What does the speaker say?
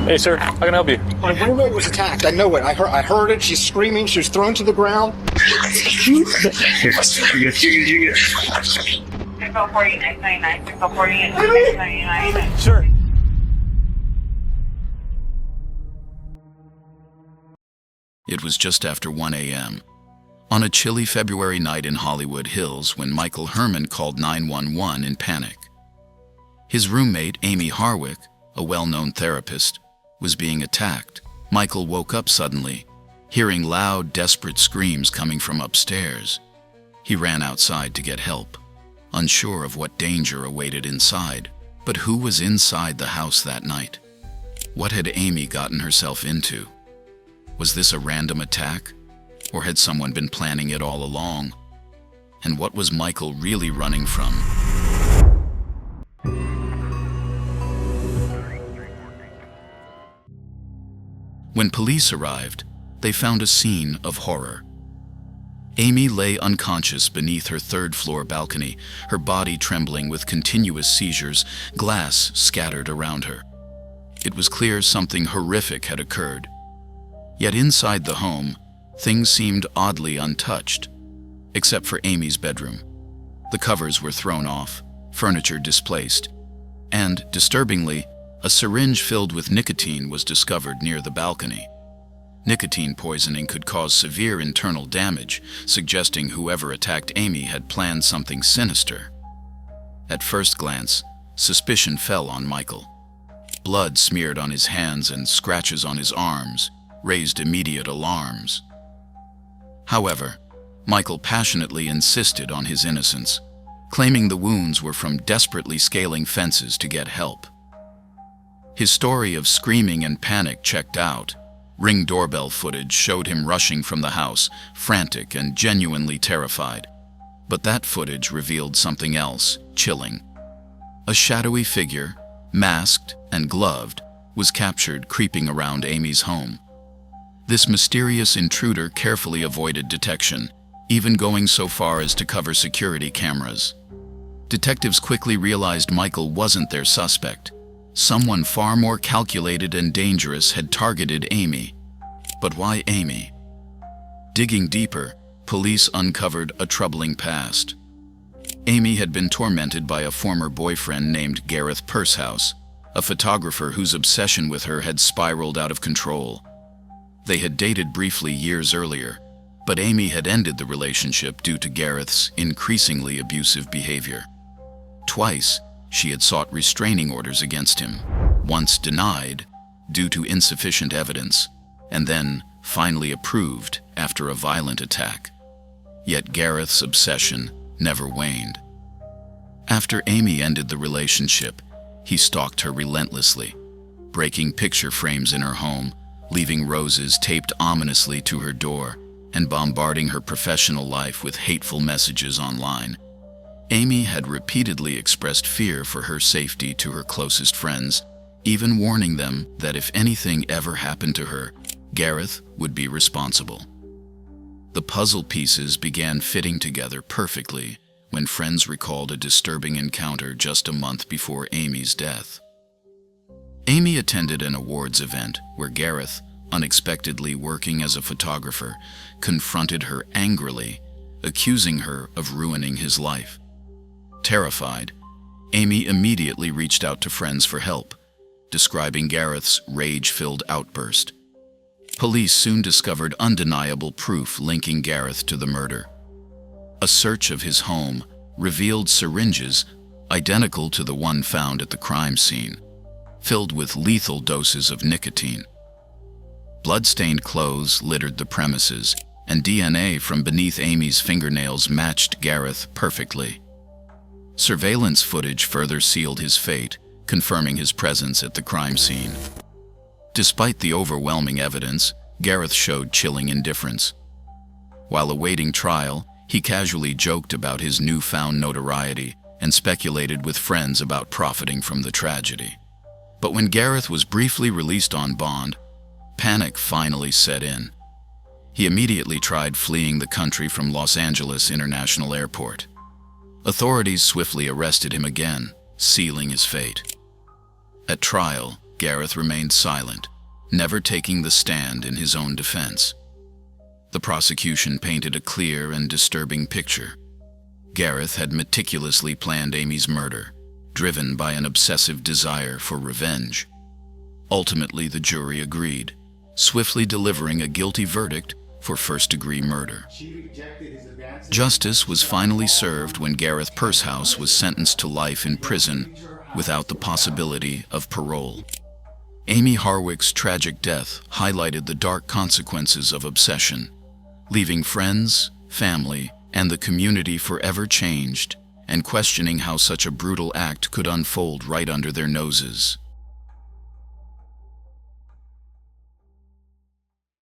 Hey, sir, how can I help you? My roommate was attacked. I know it. I heard it. She's screaming. She was thrown to the ground. Sure. It was just after 1 a.m. on a chilly February night in Hollywood Hills when Michael Herman called 911 in panic. His roommate, Amy Harwick, a well-known therapist, was being attacked. Michael woke up suddenly, hearing loud, desperate screams coming from upstairs. He ran outside to get help, unsure of what danger awaited inside. But who was inside the house that night? What had Amy gotten herself into? Was this a random attack? Or had someone been planning it all along? And what was Michael really running from? When police arrived, they found a scene of horror. Amy lay unconscious beneath her third-floor balcony, her body trembling with continuous seizures, glass scattered around her. It was clear something horrific had occurred. Yet inside the home, things seemed oddly untouched, except for Amy's bedroom. The covers were thrown off, furniture displaced, and, disturbingly, a syringe filled with nicotine was discovered near the balcony. Nicotine poisoning could cause severe internal damage, suggesting whoever attacked Amy had planned something sinister. At first glance, suspicion fell on Michael. Blood smeared on his hands and scratches on his arms raised immediate alarms. However, Michael passionately insisted on his innocence, claiming the wounds were from desperately scaling fences to get help. His story of screaming and panic checked out. Ring doorbell footage showed him rushing from the house, frantic and genuinely terrified. But that footage revealed something else, chilling. A shadowy figure, masked and gloved, was captured creeping around Amy's home. This mysterious intruder carefully avoided detection, even going so far as to cover security cameras. Detectives quickly realized Michael wasn't their suspect. Someone far more calculated and dangerous had targeted Amy. But why Amy? Digging deeper, police uncovered a troubling past. Amy had been tormented by a former boyfriend named Gareth Pursehouse, a photographer whose obsession with her had spiraled out of control. They had dated briefly years earlier, but Amy had ended the relationship due to Gareth's increasingly abusive behavior. Twice, she had sought restraining orders against him, once denied due to insufficient evidence, and then finally approved after a violent attack. Yet Gareth's obsession never waned. After Amy ended the relationship, he stalked her relentlessly, breaking picture frames in her home, leaving roses taped ominously to her door, and bombarding her professional life with hateful messages online. Amy had repeatedly expressed fear for her safety to her closest friends, even warning them that if anything ever happened to her, Gareth would be responsible. The puzzle pieces began fitting together perfectly when friends recalled a disturbing encounter just a month before Amy's death. Amy attended an awards event where Gareth, unexpectedly working as a photographer, confronted her angrily, accusing her of ruining his life. Terrified, Amy immediately reached out to friends for help, describing Gareth's rage-filled outburst. Police soon discovered undeniable proof linking Gareth to the murder. A search of his home revealed syringes identical to the one found at the crime scene, filled with lethal doses of nicotine. Blood-stained clothes littered the premises, and DNA from beneath Amy's fingernails matched Gareth perfectly. Surveillance footage further sealed his fate, confirming his presence at the crime scene. Despite the overwhelming evidence, Gareth showed chilling indifference. While awaiting trial, he casually joked about his newfound notoriety and speculated with friends about profiting from the tragedy. But when Gareth was briefly released on bond, panic finally set in. He immediately tried fleeing the country from Los Angeles International Airport. Authorities swiftly arrested him again, sealing his fate. At trial, Gareth remained silent, never taking the stand in his own defense. The prosecution painted a clear and disturbing picture. Gareth had meticulously planned Amy's murder, driven by an obsessive desire for revenge. Ultimately, the jury agreed, swiftly delivering a guilty verdict for first-degree murder. Justice was finally served when Gareth Pursehouse was sentenced to life in prison without the possibility of parole. Amy Harwick's tragic death highlighted the dark consequences of obsession, leaving friends, family, and the community forever changed and questioning how such a brutal act could unfold right under their noses.